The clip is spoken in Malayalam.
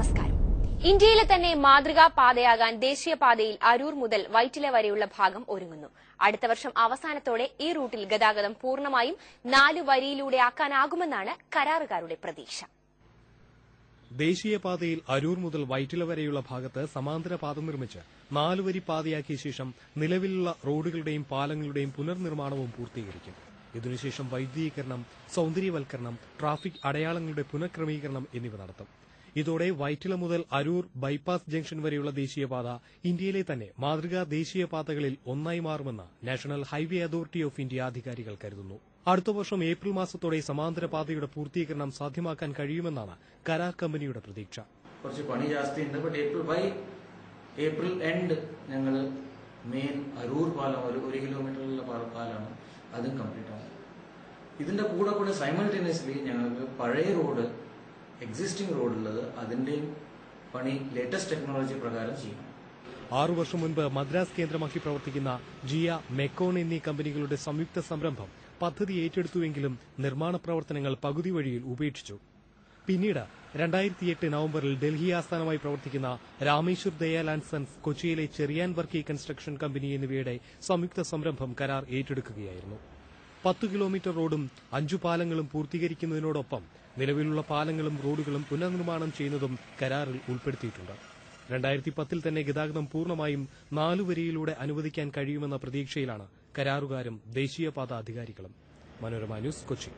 നമസ്കാരം. ഇന്ത്യയിലെ തന്നെ മാതൃകാ പാതയാകാൻ ദേശീയപാതയിൽ അരൂർ മുതൽ വൈറ്റില വരെയുള്ള ഭാഗം ഒരുങ്ങുന്നു. അടുത്ത വർഷം അവസാനത്തോടെ ഈ റൂട്ടിൽ ഗതാഗതം പൂർണ്ണമായും 4 വരിയിലൂടെ ആക്കാനാകുമെന്നാണ് കരാറുകാരുടെ പ്രതീക്ഷ. ദേശീയപാതയിൽ അരൂർ മുതൽ വൈറ്റില വരെയുള്ള ഭാഗത്ത് സമാന്തര പാത നിർമ്മിച്ച് 4 വരി പാതയാക്കിയ ശേഷം നിലവിലുള്ള റോഡുകളുടെയും പാലങ്ങളുടെയും പുനർനിർമ്മാണവും പൂർത്തീകരിക്കും. ഇതിനുശേഷം വൈദ്യുതീകരണം, സൌന്ദര്യവൽക്കരണം, ട്രാഫിക് അടയാളങ്ങളുടെ പുനഃക്രമീകരണം എന്നിവ നടത്തും. ഇതോടെ വൈറ്റില മുതൽ അരൂർ ബൈപ്പാസ് ജംഗ്ഷൻ വരെയുള്ള ദേശീയപാത ഇന്ത്യയിലെ തന്നെ മാതൃകാ ദേശീയപാതകളിൽ ഒന്നായി മാറുമെന്ന് national highway authority of India അധികാരികൾ കരുതുന്നു. അടുത്ത വർഷം ഏപ്രിൽ മാസത്തോടെ സമാന്തര പാതയുടെ പൂർത്തീകരണം സാധ്യമാക്കാൻ കഴിയുമെന്നാണ് കരാർ കമ്പനിയുടെ പ്രതീക്ഷ. കുറച്ച് പണി ജാസ്തിയുണ്ട്. ബട്ട് ഏപ്രിൽ എൻഡ് ഞങ്ങൾ മെയിൻ അരൂർ പാലം 1 കിലോമീറ്ററുള്ള പാലമാണ്, അതും കംപ്ലീറ്റ് ആവും. ഇതിന്റെ കൂടെ സൈമൾട്ടേനിയസ്ലി ഞങ്ങൾക്ക് പഴയ റോഡ്, എക്സിസ്റ്റിംഗ് റോഡുള്ളത്, അതിന്റെയും പണി ലേറ്റസ്റ്റ് ടെക്നോളജി പ്രകാരം ചെയ്യണം. 6 വർഷം മുൻപ് മദ്രാസ് കേന്ദ്രമാക്കി പ്രവർത്തിക്കുന്ന ജിയ, മെക്കോൺ എന്നീ കമ്പനികളുടെ സംയുക്ത സംരംഭം പദ്ധതി ഏറ്റെടുത്തുവെങ്കിലും നിർമ്മാണ പ്രവർത്തനങ്ങൾ പകുതി വഴിയിൽ ഉപേക്ഷിച്ചു. പിന്നീട് 2008 നവംബറിൽ ഡൽഹി ആസ്ഥാനമായി പ്രവർത്തിക്കുന്ന രാമേശ്വർ ദയാൽ ആൻഡ് സൺസ്, കൊച്ചിയിലെ ചെറിയാൻ വർക്കി കൺസ്ട്രക്ഷൻ കമ്പനി എന്നിവയുടെ സംയുക്ത സംരംഭം കരാർ ഏറ്റെടുക്കുകയായിരുന്നു. 10 കിലോമീറ്റർ റോഡും 5 പാലങ്ങളും പൂർത്തീകരിക്കുന്നതിനോടൊപ്പം നിലവിലുള്ള പാലങ്ങളും റോഡുകളും പുനർനിർമ്മാണം ചെയ്യുന്നതും കരാറിൽ ഉൾപ്പെടുത്തിയിട്ടുണ്ട്. 2010 തന്നെ ഗതാഗതം പൂർണ്ണമായും 4 വരിയിലൂടെ അനുവദിക്കാൻ കഴിയുമെന്ന പ്രതീക്ഷയിലാണ് കരാറുകാരും ദേശീയപാത അധികാരികളും. മനോരമ ന്യൂസ്, കൊച്ചി.